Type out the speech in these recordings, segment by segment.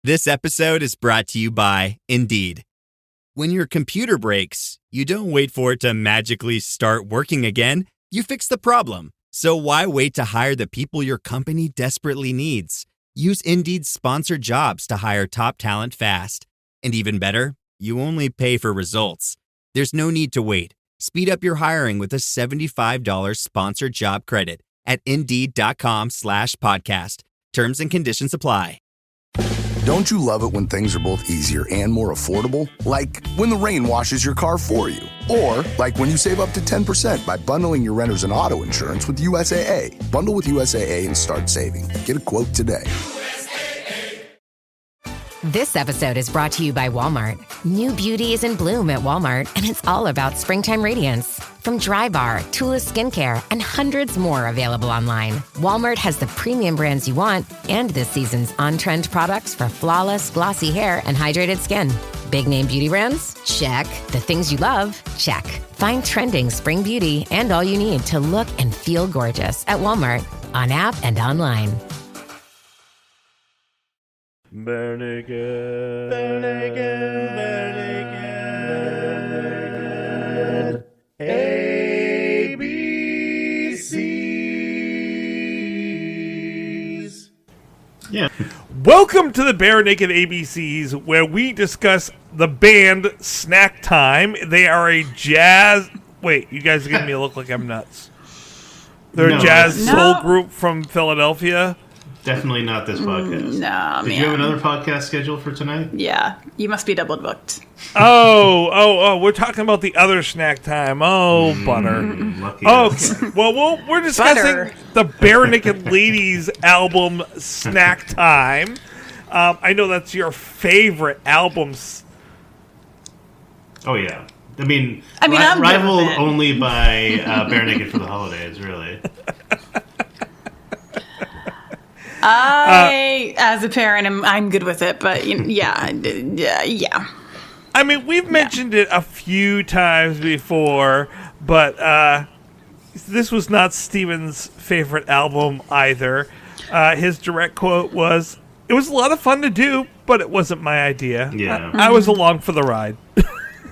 This episode is brought to you by Indeed. When your computer breaks, you don't wait for it to magically start working again. You fix the problem. So why wait to hire the people your company desperately needs? Use Indeed's sponsored jobs to hire top talent fast. And even better, you only pay for results. There's no need to wait. Speed up your hiring with a $75 sponsored job credit at Indeed.com/podcast. Terms and conditions apply. Don't you love it when things are both easier and more affordable? Like when the rain washes your car for you. Or like when you save up to 10% by bundling your renters and auto insurance with USAA. Bundle with USAA and start saving. Get a quote today. This episode is brought to you by Walmart. New beauty is in bloom at Walmart, and it's all about springtime radiance. From Drybar, Tula Skincare, and hundreds more available online, Walmart has the premium brands you want and this season's on-trend products for flawless, glossy hair and hydrated skin. Big name beauty brands? Check. The things you love? Check. Find trending spring beauty and all you need to look and feel gorgeous at Walmart, on app and online. Bare naked, bare naked, bare naked. ABCs. Yeah. Welcome to the Bare Naked ABCs, where we discuss the band Snacktime. They are a jazz. Wait, you guys are giving me a look like I'm nuts. They're a jazz soul group from Philadelphia. Definitely not this podcast. No, Did you have another podcast scheduled for tonight? Yeah, you must be double booked. Oh, we're talking about the other Snacktime. Oh, butter. Lucky Okay, well, we're discussing the Bare Naked Ladies album Snacktime. I know that's your favorite album. Oh, yeah. I mean I'm rivaled good with it. only by Bare Naked for the Holidays, really. As a parent, I'm good with it, but yeah. I mean, we've mentioned it a few times before, but this was not Steven's favorite album either. His direct quote was, "It was a lot of fun to do, but it wasn't my idea. Yeah. I was along for the ride."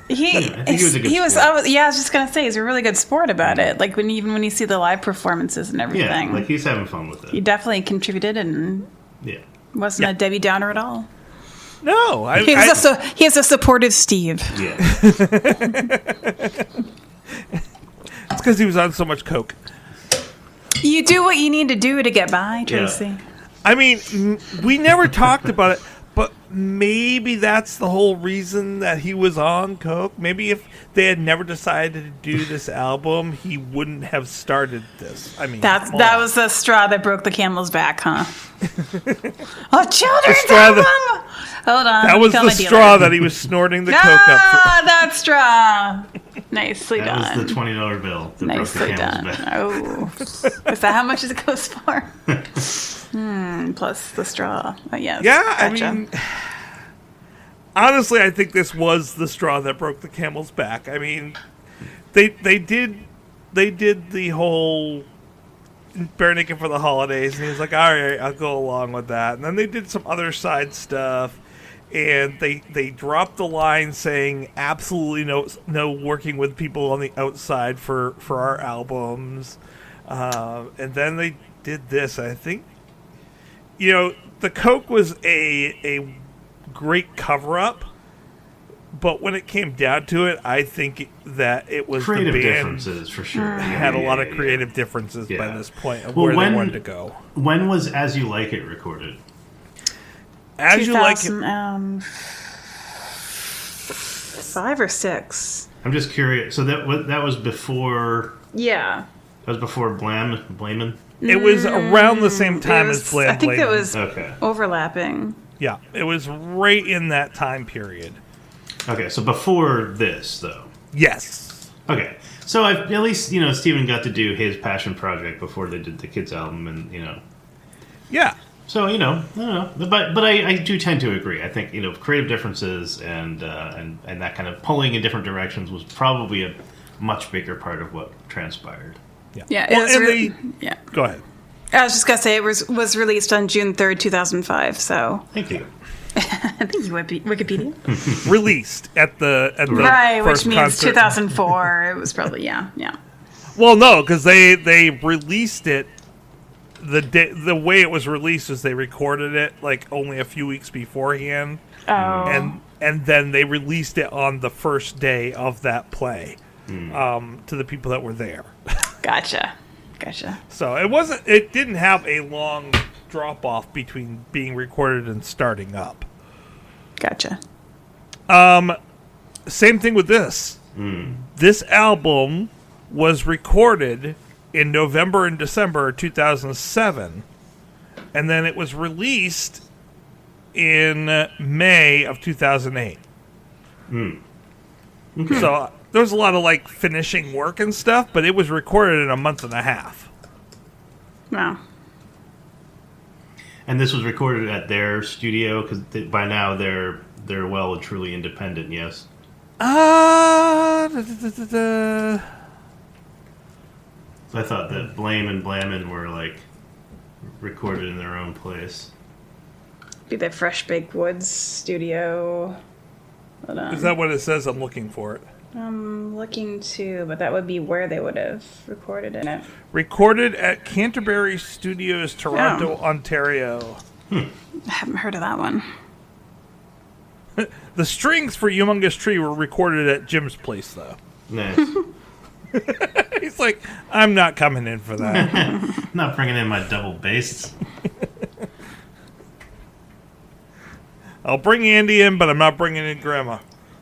I think he was a good sport. I was just gonna say he's a really good sport about it. Like when you see the live performances and everything. Yeah, like he's having fun with He it. definitely contributed and wasn't a Debbie Downer at all. No, He has a supportive Steve. Yeah. It's because he was on so much coke. You do what you need to do to get by, Tracy. Yeah. I mean, we never talked about it, but maybe that's the whole reason that he was on coke. Maybe if they had never decided to do this album, he wouldn't have started this. I mean, That was the straw that broke the camel's back, huh? Oh, children's straw album! Hold on. that was the straw that he was snorting the coke up through. That straw. Nicely That done. was the $20 bill that Nicely broke the done. camel's back. Oh, is that how much it goes for? Plus the straw. Oh, yes. Yeah, Gotcha. I mean, honestly, I think this was the straw that broke the camel's back. I mean, they did the whole Bare Naked for the Holidays, and he was like, all right, I'll go along with that. And then they did some other side stuff, and they dropped the line saying absolutely no working with people on the outside for our albums. And then they did this. I think, the coke was a great cover-up, but when it came down to it, I think that it was Creative the band differences, for sure. had a lot of creative differences by this point of Well, where they wanted to go. When was As You Like It recorded? As You Like It. 5 or 6. I'm just curious. So that was before. Yeah. That was before Blamin'? It was around the same time as Blam I think it Blam. was Okay. overlapping. Yeah, it was right in that time period. Okay, so before this, though. Yes. Okay, so at least, Steven got to do his passion project before they did the kids' album, and, Yeah. So, I don't know. But I do tend to agree. I think, creative differences and that kind of pulling in different directions was probably a much bigger part of what transpired. Yeah. Well, yeah. Go ahead. I was just going to say it was released on June 3rd, 2005, so. Thank you. Thank you, Wikipedia. Released at the Right, first which means concert. 2004. It was probably, yeah. Well, no, because they released it the way it was released was they recorded it like only a few weeks beforehand, and then they released it on the first day of that play to the people that were there. Gotcha. So it didn't have a long drop off between being recorded and starting up. Gotcha. Same thing with this. This album was recorded in November and December 2007, and then it was released in May of 2008. Okay. So there was a lot of like finishing work and stuff, but it was recorded in a month and a half. Wow. And this was recorded at their studio because by now they're well and truly independent. Yes. I thought that Blame and Blammin' were like recorded in their own place. Be the Fresh Baked Woods studio. Hold on. Is that what it says? I'm looking for it. I'm looking too, but that would be where they would have recorded it. Recorded at Canterbury Studios, Toronto, Ontario. I haven't heard of that one. The strings for Humongous Tree were recorded at Jim's place, though. Nice. He's like, I'm not coming in for that. Not bringing in my double bass. I'll bring Andy in, but I'm not bringing in Grandma.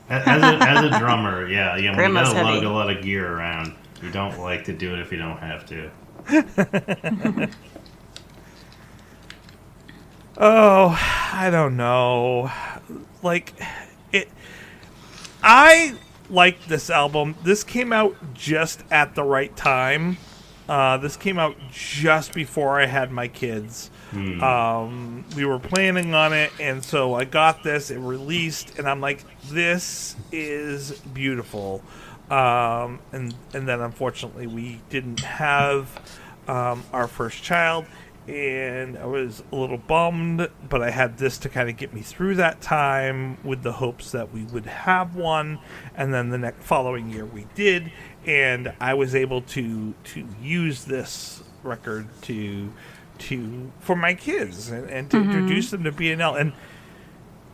As a drummer, yeah, when you Grandma's gotta lug heavy. a lot of gear around, you don't like to do it if you don't have to. Oh, I don't know. Like, I like this album. This came out just at the right time. This came out just before I had my kids. We were planning on it, and so I got this. It released, and I'm like, this is beautiful. And then, unfortunately, we didn't have our first child, and I was a little bummed, but I had this to kind of get me through that time with the hopes that we would have one, and then the following year we did, and I was able to use this record for my kids and to introduce them to BNL. And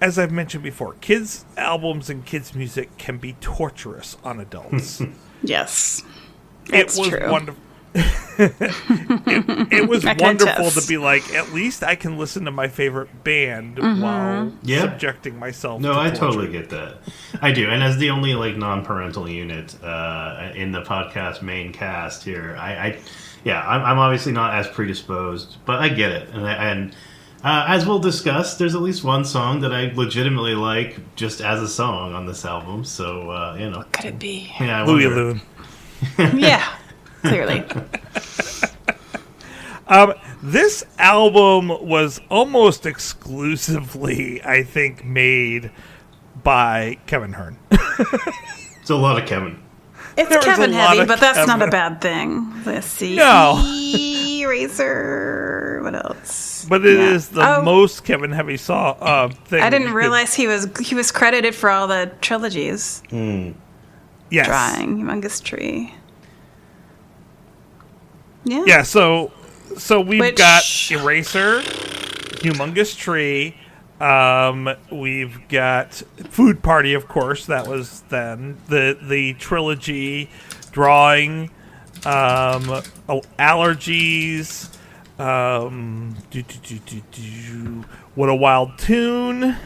as I've mentioned before, kids' albums and kids' music can be torturous on adults. Yes. It That's was true. wonderful. it was I can wonderful attest. to be like, at least I can listen to my favorite band while Yeah. subjecting myself No, to I torture. totally get that. I do, and as the only like non-parental unit in the podcast main cast here, I'm obviously not as predisposed, but I get it, and as we'll discuss, there's at least one song that I legitimately like just as a song on this album. So What could it be? yeah, I Louie wonder. Loon. Yeah, clearly. This album was almost exclusively, I think, made by Kevin Hearn. It's a lot of Kevin. It's There was Kevin a lot heavy, of but that's not Kevin. a bad thing. Let's see. No. Eraser. What else? But it Yeah. is the most Kevin heavy song thing. I didn't you realize he was credited for all the trilogies. could- Yes. Drawing Humongous Tree. Yeah. Yeah, so we've Which- got Eraser, Humongous Tree, we've got Food Party, of course, that was then the trilogy, Drawing, Allergies, What a Wild Tune,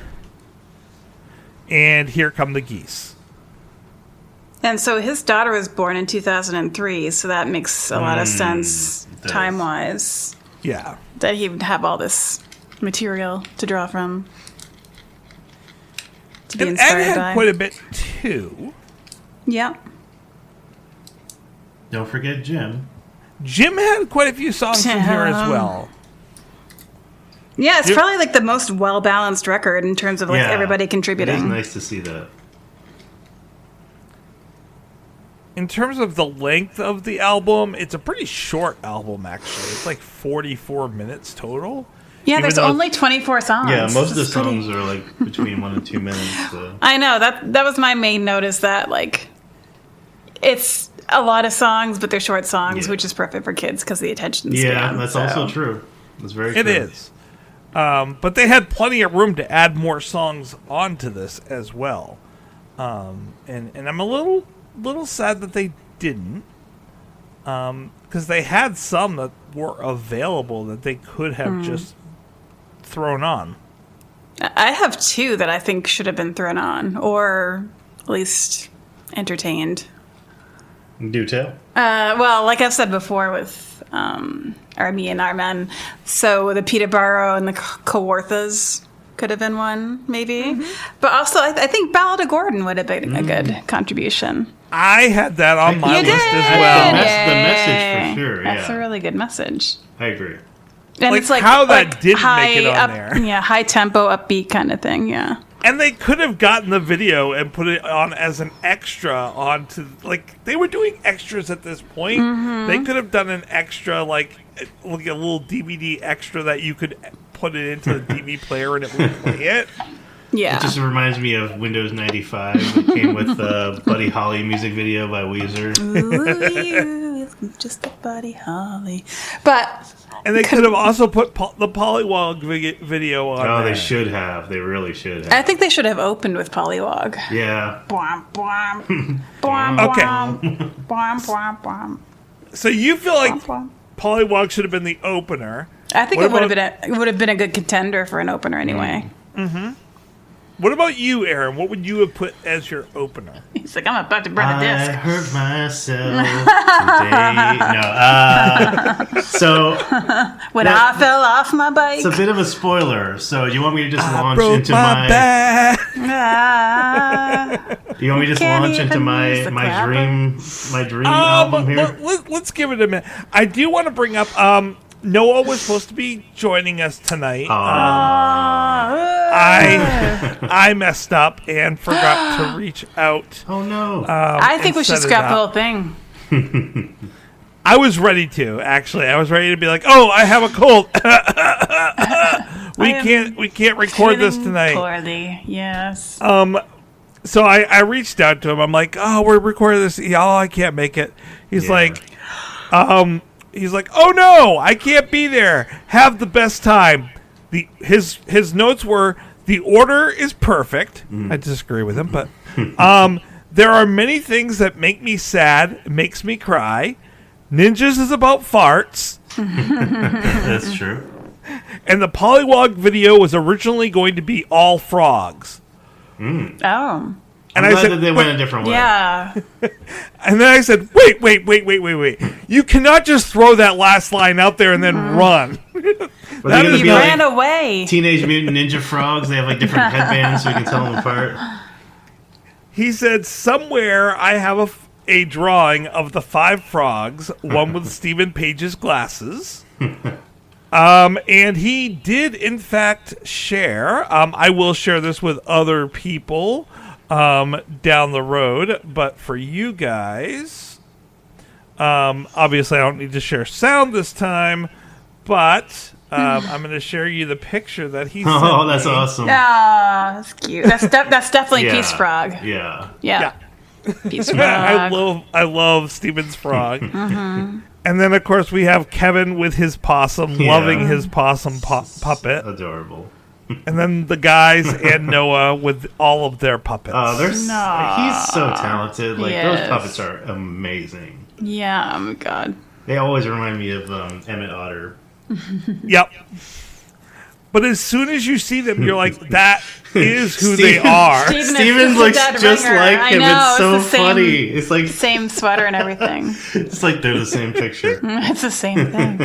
and Here Come the Geese. And so his daughter was born in 2003, so that makes a lot of sense it does. time-wise Yeah. that he would have all this material to draw from. To be And Ed inspired had by. quite a bit, too. Yeah. Don't forget Jim. Jim had quite a few songs in here as well. Yeah, it's Jim- probably like the most well-balanced record in terms of like Yeah, everybody It is contributing. nice to see that. In terms of the length of the album, it's a pretty short album, actually. It's like 44 minutes total. Yeah, Even there's though only 24 songs. Yeah, most of the It's pretty- songs are like between 1 and 2 minutes. So. I know, that was my main note, is that, like, it's a lot of songs, but they're short songs, which is perfect for kids because of the attention span. Yeah, that's also true. That's very true. It is. But they had plenty of room to add more songs onto this as well. And I'm a little sad that they didn't. Because they had some that were available that they could have just thrown on. I have two that I think should have been thrown on, or at least entertained. Do tell. Well, like I've said before with Army and Our Men, so the Peterborough and the Kawarthas could have been one, maybe. But also, I think Ballad of Gordon would have been a good contribution. I had that on my You list did? as well. That's the message for sure. That's yeah, a really good message. I agree. And Like, it's like how that didn't high make it on up, there. Yeah, high tempo, upbeat kind of thing. Yeah. And they could have gotten the video and put it on as an extra onto, like, they were doing extras at this point. They could have done an extra, like a little DVD extra that you could put it into the DVD player and it would play it. Yeah. It just reminds me of Windows 95. It came with the Buddy Holly music video by Weezer. Ooh, it's just a Buddy Holly. But And they could have also put the Polywog video on Oh, there. they should have. They really should have. I think they should have opened with Polywog. Yeah. Bwam, bwam, bwam, Okay. bwam, bwam, bwam, bwam, So you feel like bwam. Polywog should have been the opener. I think What it would have about- been it would have been a good contender for an opener anyway. What about you, Aaron? What would you have put as your opener? He's like, I'm about to burn a I disc. hurt myself today. No. So When Well, I fell off my bike. it's a bit of a spoiler. So do you want me to just launch Broke into my back. Ah. Do you want me to just Can't launch into even my use the my clapper. dream album here? Let's give it a minute. I do want to bring up. Noah was supposed to be joining us tonight. I messed up and forgot to reach out. Oh no. I think we and should set it scrap the up. whole thing. I was ready to, actually. I was ready to be like, "Oh, I have a cold. we can't record this Feeling tonight." poorly, yes. So I reached out to him. I'm like, "Oh, we're recording this. Oh, I can't make it." He's Yeah. like, "Oh no, I can't be there. Have the best time." His notes were, "The order is perfect." I disagree with him, but there are many things that make me sad, makes me cry. Ninjas is about farts, That's true. and the Polywog video was originally going to be all frogs. Oh. And I'm I glad said, that they went a different way. Yeah. and then I said, wait. You cannot just throw that last line out there and then run. Were That they going is to be Ran like away. Teenage Mutant Ninja Frogs? They have like different headbands so you can tell them apart. He said, somewhere I have a drawing of the 5 frogs, one with Stephen Page's glasses. And he did, in fact, share. I will share this with other people down the road. But for you guys, obviously I don't need to share sound this time. But I'm going to share you the picture that he sent Oh, that's me. awesome. Ah, that's cute. That's definitely Yeah. Peace Frog. Yeah. Yeah. Peace Frog. I love Steven's frog. And then of course we have Kevin with his possum, Yeah. loving his possum puppet. Adorable. And then the guys and Noah with all of their puppets. Oh, No. he's so talented. Like Yes. those puppets are amazing. Yeah, oh my god. They always remind me of Emmett Otter. Yep. But as soon as you see them, you're like, that is who they are. Steven is looks the dead just ringer. like I him. know, It's so the same- funny. It's like Same sweater and everything. it's like they're the same picture. It's the same thing.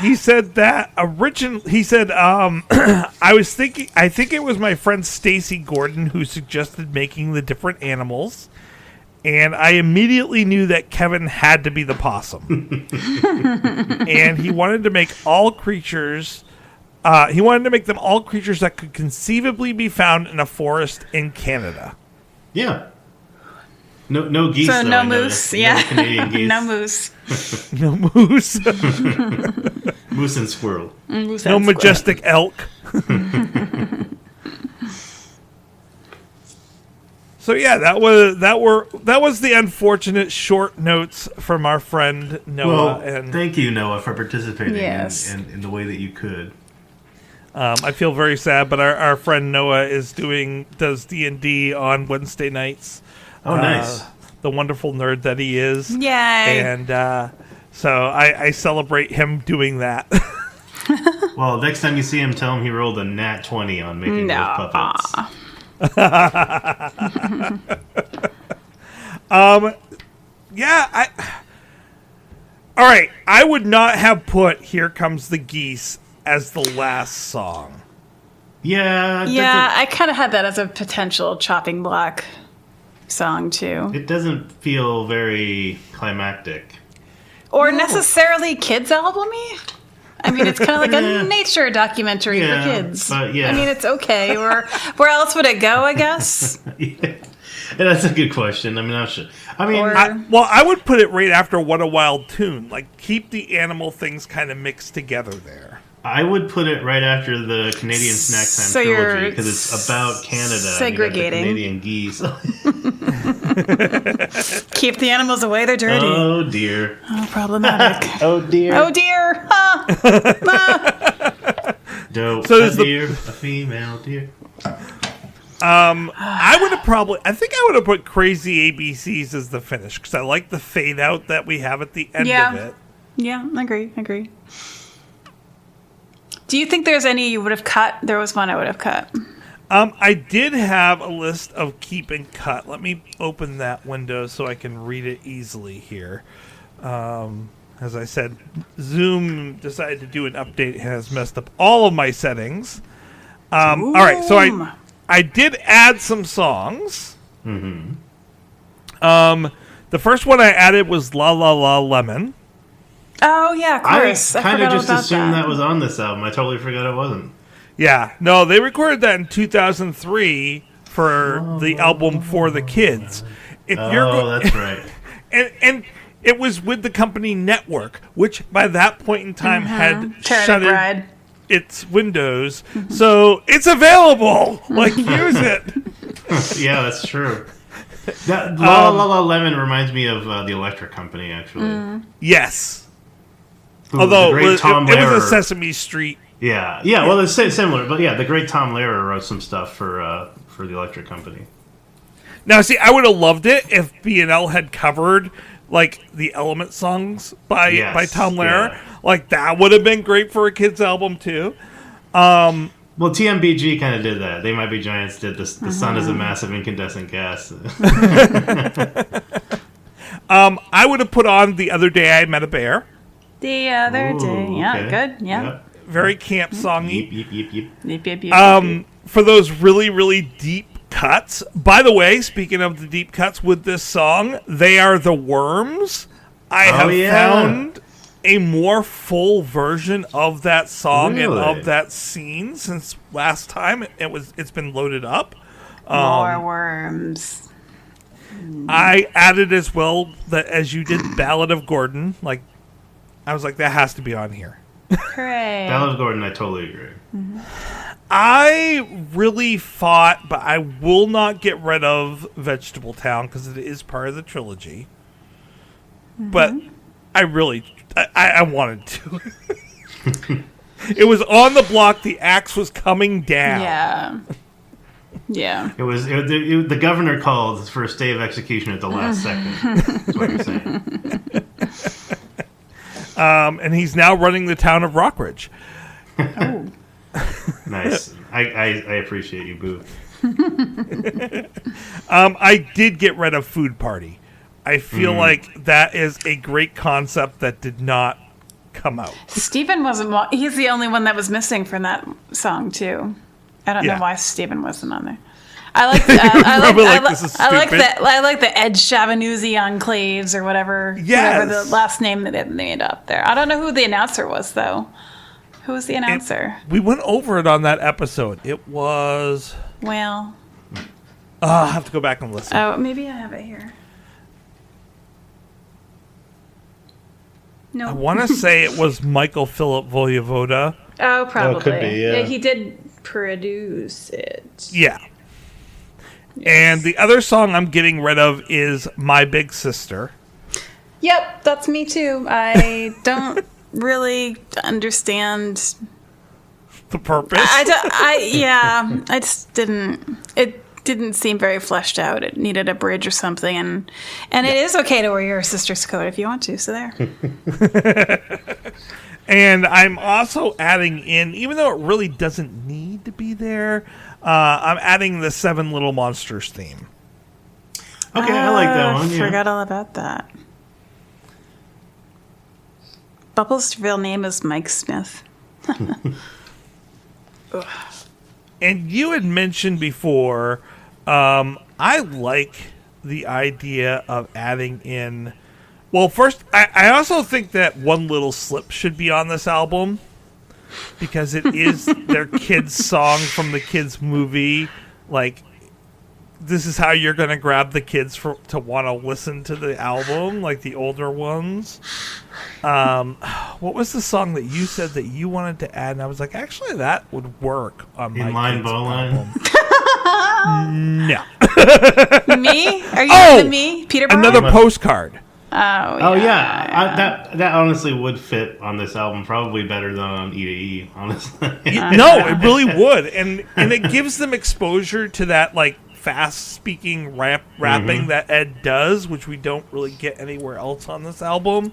He said that he said, I think it was my friend Stacy Gordon who suggested making the different animals. And I immediately knew that Kevin had to be the possum. And he wanted to make all creatures, them all creatures that could conceivably be found in a forest in Canada. Yeah. No geese. So though, no I moose. noticed. No Yeah. Canadian geese. No moose. No moose. Moose and squirrel. Moose No and majestic elk. So yeah, that was the unfortunate short notes from our friend Noah. Well, and thank you, Noah, for participating Yes. in the way that you could. I feel very sad, but our friend Noah does D&D on Wednesday nights. Oh, nice. The wonderful nerd that he is. Yay. And so I celebrate him doing that. Well, next time you see him, tell him he rolled a nat 20 on making those puppets. Yeah, all right, I would not have put Here Comes the Geese as the last song. Yeah. Yeah, I kind of had that as a potential chopping block song, too. It doesn't feel very climactic. Or necessarily kids' album-y. I mean, it's kind of like a nature documentary for kids. But yeah. I mean, it's okay. Or where else would it go, I guess? Yeah. That's a good question. I mean, I'm sure. I mean, I would put it right after What a Wild Tune. Like, keep the animal things kind of mixed together there. I would put it right after the Canadian Snacktime trilogy because it's about Canada. Segregating. And you got the Canadian geese. Keep the animals away, they're dirty. Oh, dear. Oh, problematic. Oh, dear. Oh, dear. Dope. So A is the- deer, a female deer. I think I would have put Crazy ABCs as the finish because I like the fade out that we have at the end of it. Yeah, I agree. Do you think there's any you would have cut? There was one I would have cut. I did have a list of keep and cut. Let me open that window so I can read it easily here. As I said, Zoom decided to do an update and has messed up all of my settings. All right, so I did add some songs. Mm-hmm. The first one I added was La La La Lemon. Oh, yeah, of course. I kind of forgot just about assumed that was on this album. I totally forgot it wasn't. Yeah, no, they recorded that in 2003 for the album For the Kids. That's right. And it was with the company Network, which by that point in time had shuttered its windows. So it's available. Like, use it. Yeah, that's true. That La La La Lemon reminds me of the Electric Company, actually. Yes. Ooh, Although the great Tom it was Lehrer. a Sesame Street. Yeah. Well, it's similar, but yeah, the great Tom Lehrer wrote some stuff for the Electric Company. Now, see, I would have loved it if B&L had covered like the Element songs by Tom Lehrer. Yeah. Like that would have been great for a kids album too. Well, TMBG kind of did that. They Might Be Giants did this. The sun is a massive incandescent gas. I would have put on The Other Day I Met a Bear. The other day. Yeah, okay. good. Yeah. Yep. Very camp songy. Yep. For those really, really deep cuts. By the way, speaking of the deep cuts with this song, They Are the Worms. I have found a more full version of that song and of that scene since last time it's been loaded up. More worms. I added as well that as you did Ballad of Gordon. Like, I was like, that has to be on here. Hooray. Ballad of Gordon, I totally agree. Mm-hmm. I really fought, but I will not get rid of Vegetable Town because it is part of the trilogy. Mm-hmm. But I wanted to. It was on the block. The axe was coming down. Yeah. It was the governor called for a stay of execution at the last second. That's what you're saying. And he's now running the town of Rockridge. Oh. Nice. I appreciate you, Boo. I did get rid of Food Party. I feel like that is a great concept that did not come out. Steven wasn't. He's the only one that was missing from that song too. I don't know why Steven wasn't on there. I like the Ed Chavanuzzi Enclaves or whatever the last name that they made up there. I don't know who the announcer was though. Who was the announcer? We went over it on that episode. It was. Well, I'll have to go back and listen. oh, maybe I have it here. No. I want to say it was Michael Philip Vojevoda. Oh, probably. could be, yeah. He did produce it. Yeah. And the other song I'm getting rid of is My Big Sister. Yep, that's me too. I don't really understand The purpose. I just didn't. It didn't seem very fleshed out. It needed a bridge or something, and it is okay to wear your sister's coat if you want to. So there. And I'm also adding in, even though it really doesn't need to be there, I'm adding the Seven Little Monsters theme. Okay, I like that one. Yeah. Forgot all about that. Bubbles' real name is Mike Smith. And you had mentioned before, I like the idea of adding in. Well, first, I also think that One Little Slip should be on this album because it is their kids' song from the kids' movie. Like, this is how you're going to grab the kids to want to listen to the album, like the older ones. What was the song that you said that you wanted to add? And I was like, actually, that would work on my Inline kids' Bowline? album. No. Me? Are you into me? Peter Pan? Another postcard. Oh yeah. That honestly would fit on this album probably better than on E to E, honestly. No, it really would. And it gives them exposure to that, like, fast-speaking rapping that Ed does, which we don't really get anywhere else on this album.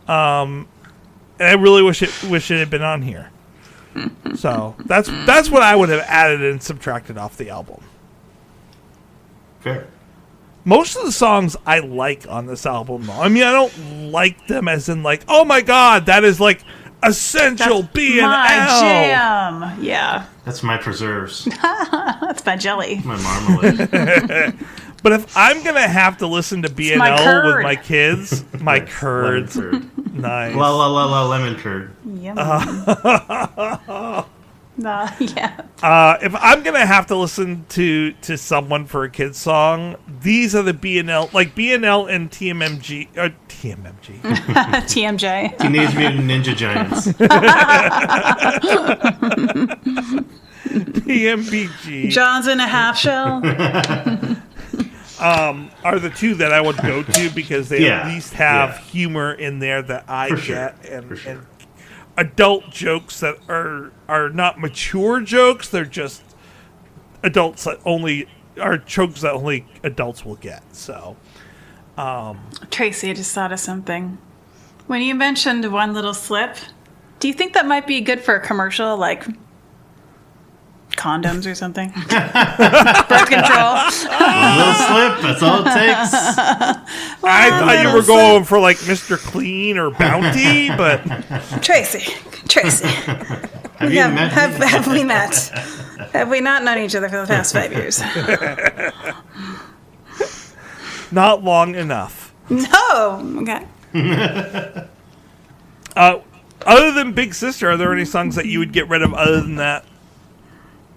And I really wish it had been on here. So that's what I would have added and subtracted off the album. Fair. Most of the songs I like on this album, though. I mean, I don't like them as in, like, oh my god, that is, like, essential B&L. My jam. Yeah. That's my preserves. That's my jelly. My marmalade. But if I'm going to have to listen to B&L with my kids, my curds. Lemon curd. Nice. La la la la lemon curd. Yum. Yeah. If I'm going to have to listen to someone for a kid's song, these are the B&L, like B&L and TMMG. TMJ. Teenage Mutant Ninja Giants. TMBG. John's in a half shell. Are the two that I would go to because they Yeah, at least have yeah. humor in there that I For get sure, and, for sure. and adult jokes that are not mature jokes. They're just adults that only are jokes that only adults will get. So, Tracy, I just thought of something. When you mentioned One Little Slip, do you think that might be good for a commercial, like condoms or something? Birth control. One little slip, that's all it takes. I thought you were going for like Mr. Clean or Bounty, but Tracy. Have you met me? Have we met? Have we not known each other for the past 5 years? not long enough. No. Okay. Other than Big Sister, are there any songs that you would get rid of other than that?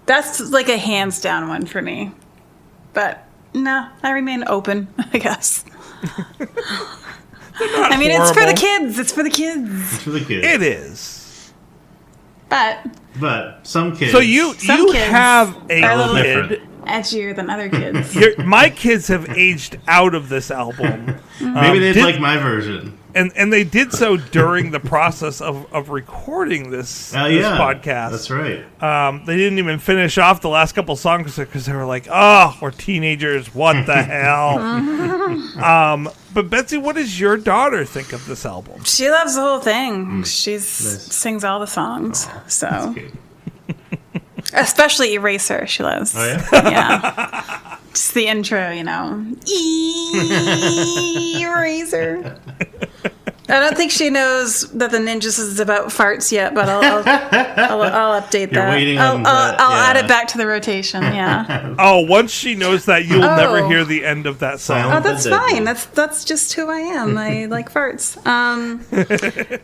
That's like a hands down one for me. But no, I remain open, I guess. I mean, it's for the kids. It's for the kids. It's for the kids. It is. But some kids. So you kids have a are a little kid. different. Edgier than other kids. My kids have aged out of this album. Maybe they'd like my version. And they did so during the process of recording this podcast. That's right. They didn't even finish off the last couple songs because they were like, oh, we're teenagers. What the hell? But Betsy, what does your daughter think of this album? She loves the whole thing. She sings all the songs. So, especially Eraser, she loves. Oh, yeah? Yeah. Just the intro, you know. Eraser. I don't think she knows that the Ninjas is about farts yet, but I'll update that. Waiting on that, I'll add yeah. it back to the rotation. Yeah. Oh, once she knows that, you'll never hear the end of that song. Oh, that's Deadpool. fine. That's just who I am. I like farts.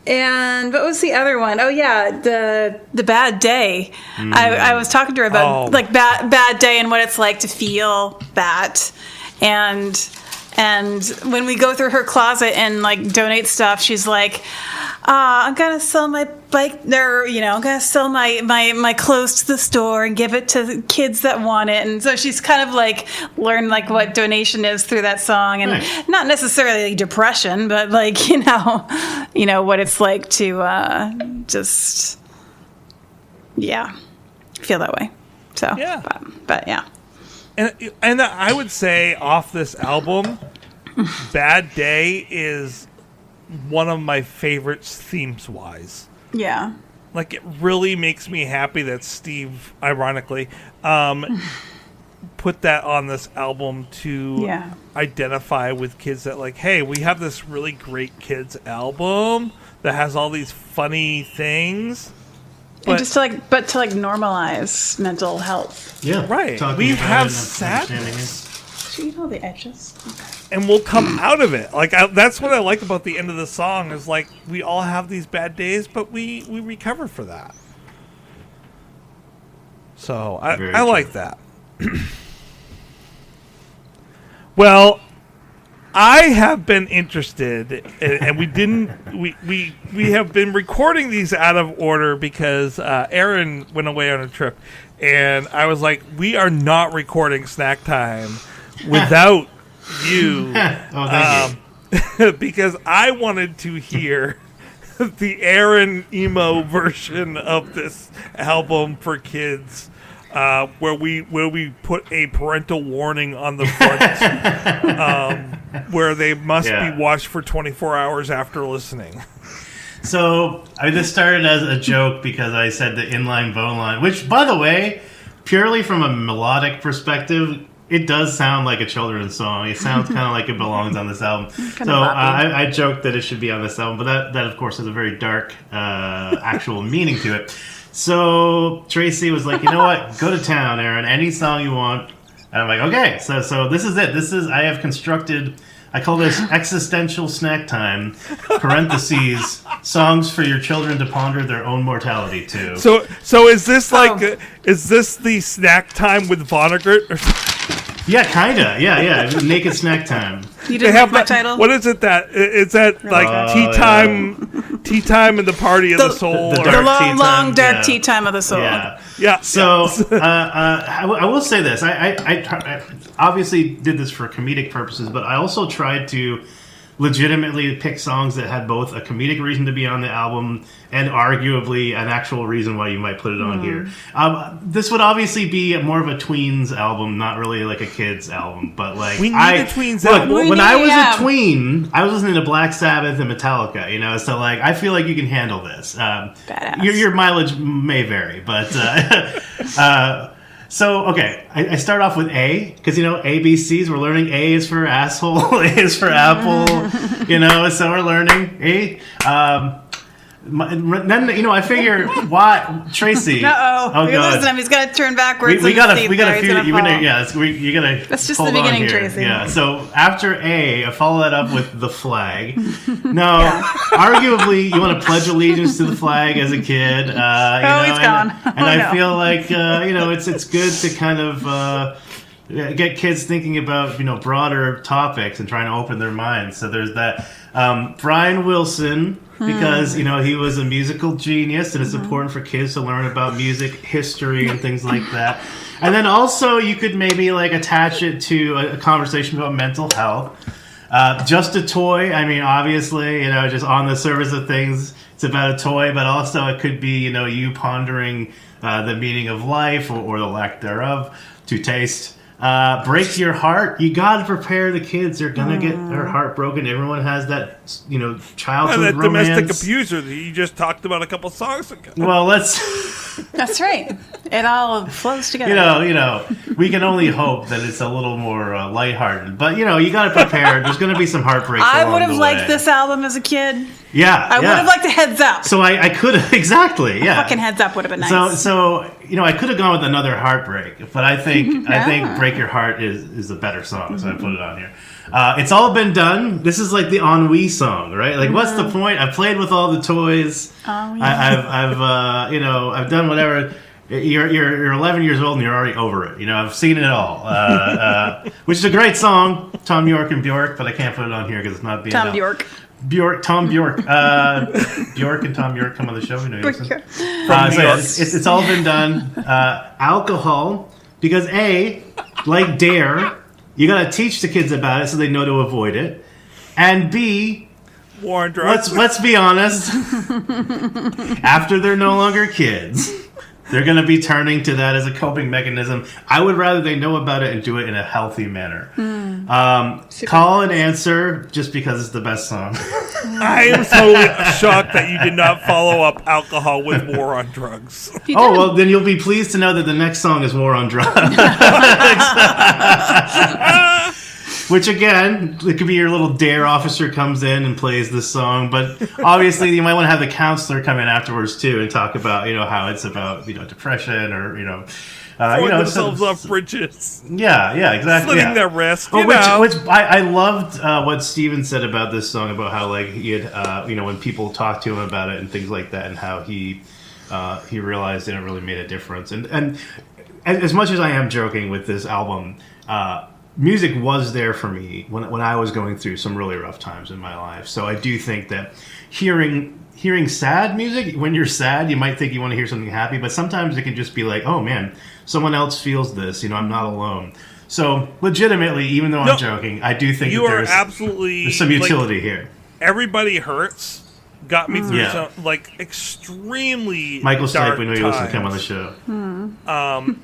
And what was the other one? Oh yeah, the Bad Day. I was talking to her about like bad day and what it's like to feel that, and And when we go through her closet and like donate stuff, she's like, I'm gonna sell my bike, or I'm gonna sell my clothes to the store and give it to kids that want it. And so she's kind of like learned like what donation is through that song, and not necessarily depression, but like what it's like to just feel that way. So but yeah. And I would say off this album, Bad Day is one of my favorites themes-wise. Yeah. Like, it really makes me happy that Steve, ironically, put that on this album to identify with kids that, like, hey, we have this really great kids album that has all these funny things. And just to normalize mental health. Yeah. Right. We have sadness. Should you eat all the edges? Okay. And we'll come out of it. Like, that's what I like about the end of the song is, like, we all have these bad days, but we recover for that. So I like that. Well, I have been interested, and we have been recording these out of order because Aaron went away on a trip, and I was like, we are not recording Snack Time without you. Thank you. Because I wanted to hear the Aaron emo version of this album for kids. Where we put a parental warning on the front, where they must be watched for 24 hours after listening. So this started as a joke because I said the inline bone line, which, by the way, purely from a melodic perspective, it does sound like a children's song. It sounds kind of like it belongs on this album. So I joked that it should be on this album, but that of course has a very dark actual meaning to it. So Tracy was like, you know what? Go to town, Aaron. Any song you want. And I'm like, okay. So this is it. I have constructed, I call this existential snack time, parentheses, songs for your children to ponder their own mortality to. So is this like, is this the snack time with Vonnegut or something? Yeah, kinda. Yeah. Naked snack time. You didn't have my title? What is it that? Is that like tea time? Tea time and the party of the soul? The long, dark tea time of the soul. Yeah. So I will say this. I obviously did this for comedic purposes, but I also tried to legitimately pick songs that had both a comedic reason to be on the album and arguably an actual reason why you might put it on here. This would obviously be more of a tweens album, not really like a kids album, but like we need a tweens album. When I was a tween, I was listening to Black Sabbath and Metallica, so like I feel like you can handle this. Your mileage may vary, but so, okay, I start off with A, because, ABCs, we're learning A is for asshole, A is for apple, so we're learning A. Then, I figure, why, Tracy. Uh-oh. You're listening, he's got to turn backwards. We got a few, you got to That's just the beginning, Tracy. Yeah, so after A, I follow that up with the flag. Now, arguably, you want to pledge allegiance to the flag as a kid. He's gone. And I feel like, it's good to kind of get kids thinking about, broader topics and trying to open their minds. So there's that. Brian Wilson, because, he was a musical genius, and it's important for kids to learn about music history and things like that. And then also you could maybe attach it to a conversation about mental health. Just a toy. I mean, obviously, just on the surface of things, it's about a toy, but also it could be, you pondering the meaning of life or the lack thereof. To taste. Break your heart. You got to prepare the kids. They're gonna get their heart broken. Everyone has that, childhood that romance. Domestic abuser that you just talked about a couple songs ago. Well, That's right. It all flows together. We can only hope that it's a little more lighthearted. But you got to prepare. There's going to be some heartbreak. I would have liked this album as a kid. Yeah, I would have liked a heads up. So I could have exactly. Yeah, fucking heads up would have been nice. So I could have gone with another heartbreak, but I think Break Your Heart is a better song, so I put it on here. It's all been done. This is like the ennui song, right? Like, what's the point? I played with all the toys. I've done whatever. You're 11 years old and you're already over it. You know, I've seen it all. Which is a great song, Tom York and Bjork, but I can't put it on here because it's not being Tom Bjork. Tom Bjork. Bjork and Tom York come on the show. We know you listen. New So York. it's all been done. Alcohol, because A, like Dare, you got to teach the kids about it so they know to avoid it. And B, War on drugs. let's be honest. After they're no longer kids, they're going to be turning to that as a coping mechanism. I would rather they know about it and do it in a healthy manner. Call and Answer, just because it's the best song. I am totally shocked that you did not follow up Alcohol with War on Drugs. Oh, well, then you'll be pleased to know that the next song is War on Drugs. Which, again, it could be your little DARE officer comes in and plays this song. But obviously, you might want to have the counselor come in afterwards, too, and talk about, how it's about, depression or, Throwing themselves off bridges. Yeah, exactly. Slitting their wrist. Which I loved what Steven said about this song, about how, like, he had, when people talked to him about it and things like that, and how he realized it really made a difference. And as much as I am joking with this album, music was there for me when I was going through some really rough times in my life. So I do think that hearing sad music, when you're sad, you might think you want to hear something happy, but sometimes it can just be like, oh man, someone else feels this, I'm not alone. So legitimately, even though I'm joking, I do think there's some utility here. Everybody Hurts got me through some extremely Michael dark Stipe, we know you listen to come on the times. show.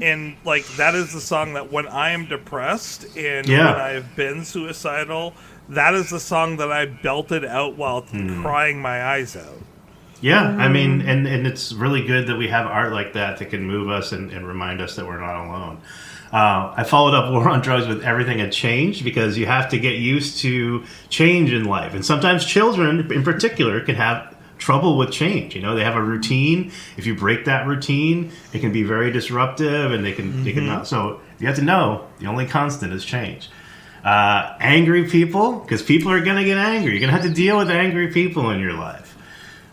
And that is the song that when I am depressed and when I've been suicidal, that is the song that I belted out while crying my eyes out. Yeah, I mean, and it's really good that we have art like that can move us and remind us that we're not alone. I followed up War on Drugs with Everything Had Changed, because you have to get used to change in life. And sometimes children, in particular, can have trouble with change. They have a routine. If you break that routine, it can be very disruptive, and they can not. So you have to know the only constant is change. Angry people, because people are going to get angry. You're going to have to deal with angry people in your life.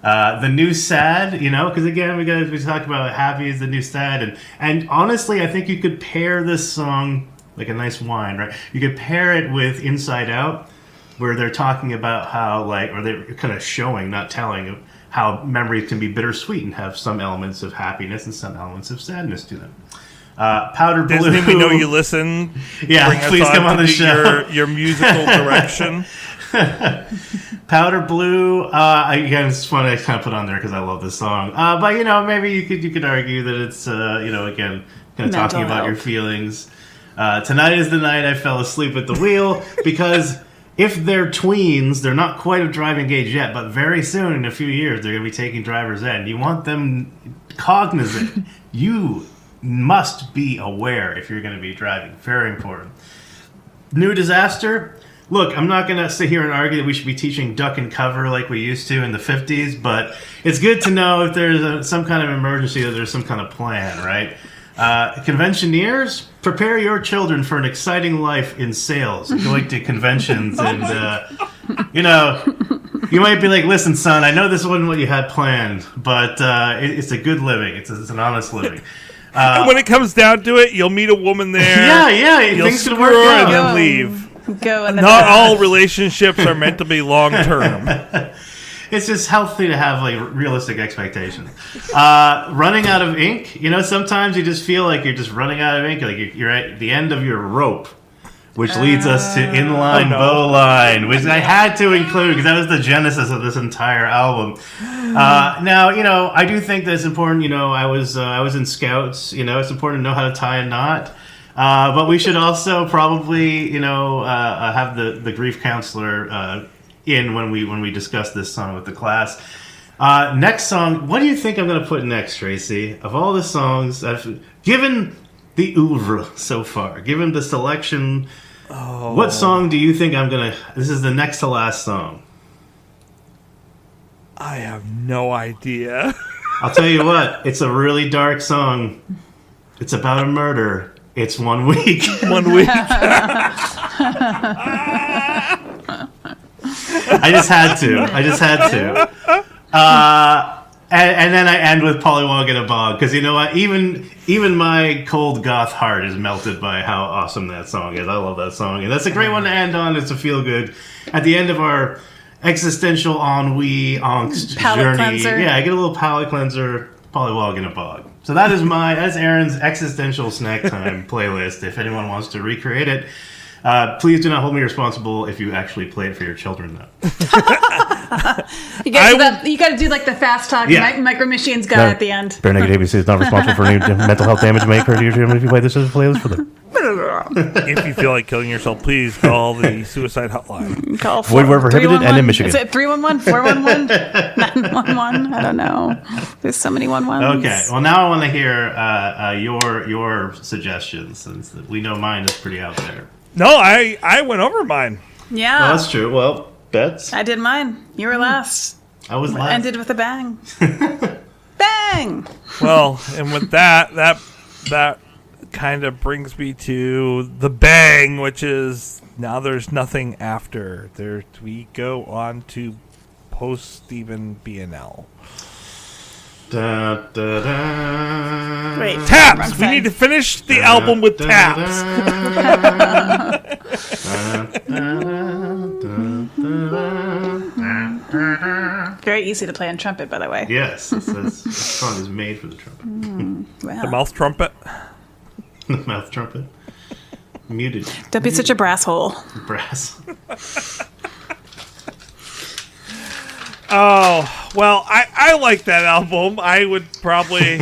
The new sad, because again, we talked about happy is the new sad, and honestly, I think you could pair this song like a nice wine, right? You could pair it with Inside Out, where they're talking about how, or they're kind of showing, not telling, how memories can be bittersweet and have some elements of happiness and some elements of sadness to them. Powder Blue. Disney, we know you listen. Yeah, Bring us please come on the show. Your musical direction. Powder Blue, again, it's fun I kind of put on there because I love this song. But maybe you could argue that it's again kind of talking about your feelings. Tonight is the night I fell asleep at the wheel, because if they're tweens, they're not quite of driving age yet, but very soon, in a few years, they're going to be taking driver's ed. You want them cognizant. You must be aware if you're going to be driving. Very important. New Disaster. Look, I'm not going to sit here and argue that we should be teaching duck and cover like we used to in the 50s, but it's good to know if there's some kind of emergency, that there's some kind of plan, right? Conventioneers, prepare your children for an exciting life in sales, going to conventions, and, you might be like, listen, son, I know this wasn't what you had planned, but it's a good living. It's an honest living. And when it comes down to it, you'll meet a woman there. Yeah, You'll things can screw work her out. and then leave. Go in the Not back. all relationships are meant to be long term. It's just healthy to have realistic expectations. Running out of ink. Sometimes you just feel like you're just running out of ink. Like you're at the end of your rope, which leads us to Inline Bowline, which I had to include because that was the genesis of this entire album. Now, I do think that it's important. I was in Scouts. It's important to know how to tie a knot. But we should also probably, have the grief counselor in when we discuss this song with the class. Next song, what do you think I'm going to put next, Tracy? Of all the songs, given the oeuvre so far, given the selection, what song do you think I'm going to... This is the next to last song. I have no idea. I'll tell you what, it's a really dark song. It's about a murder. It's 1 week. 1 week. I just had to. And then I end with Pollywog in a Bog, because you know what? Even my cold goth heart is melted by how awesome that song is. I love that song, and that's a great one to end on. It's a feel good at the end of our existential ennui angst Palate journey. cleanser. Yeah, I get a little palate cleanser. Pollywog in a Bog. So that's Aaron's existential snack time playlist. If anyone wants to recreate it, please do not hold me responsible if you actually play it for your children, though. You got to do like the fast talk Micro Machines guy at the end. Bare Naked ABC is not responsible for any mental health damage you may occur to your children if you play this as a playlist for them. If you feel like killing yourself, please call the suicide hotline. Call Void where prohibited and in Michigan. Is it 311, 411, 911? I don't know. There's so many 1-1s. Okay. Well, now I want to hear your suggestions, since we know mine is pretty out there. No, I went over mine. Yeah. Well, that's true. Well, bets. I did mine. You were last. I was last. Ended with a bang. Bang! Well, and with that kind of brings me to the bang, which is now there's nothing after. We go on to post Stephen BNL. Da, da, da. Wait. Taps! We need to finish the album with Taps. Very easy to play on trumpet, by the way. Yes, this song is made for the trumpet. Wow. The mouth trumpet. The mouth trumpet. Muted. Don't be such a brass hole. Brass. Oh, well, I like that album. I would probably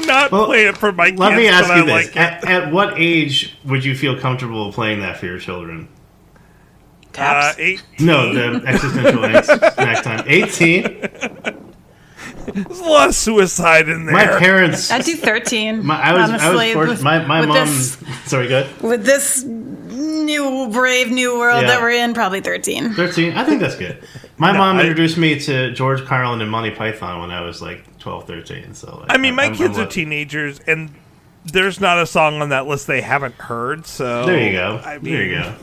not play it for my kids. Let me ask but you I this. like it. At what age would you feel comfortable playing that for your children? Taps? 18. No, the existential snack time. 18? There's a lot of suicide in there. My parents... I'd do 13. I was honestly, fortunate. My mom... Sorry, go ahead. With this brave new world that we're in, probably 13. 13? I think that's good. My mom introduced me to George Carlin and Monty Python when I was like 12, 13. So I mean, my kids are teenagers, and there's not a song on that list they haven't heard. So there you go. There you go.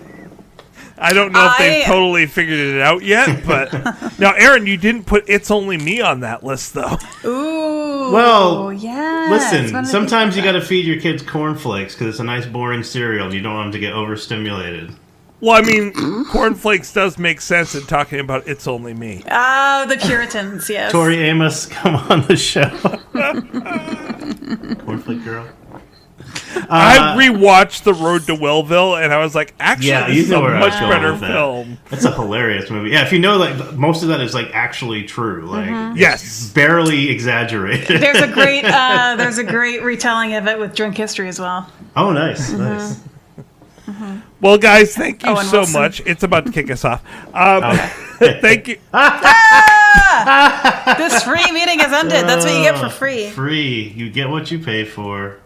I don't know if they've totally figured it out yet, but now, Aaron, you didn't put "It's Only Me" on that list, though. Ooh. Well, yeah. Listen, sometimes you got to feed your kids cornflakes because it's a nice, boring cereal, and you don't want them to get overstimulated. Well, I mean, cornflakes does make sense in talking about "It's Only Me." Oh, the Puritans, yes. Tori Amos, come on the show. Cornflake girl. I rewatched The Road to Wellville, and I was like, actually, this is a much better film. It's a hilarious movie. Yeah, if you know, like, most of that is, like, actually true. Like, yes. Barely exaggerated. There's a great retelling of it with Drunk History as well. Oh, nice. Nice. Well, guys, thank you Owen so Wilson. much. It's about to kick us off. Thank you. This free meeting has ended. That's what you get for free. Free. You get what you pay for.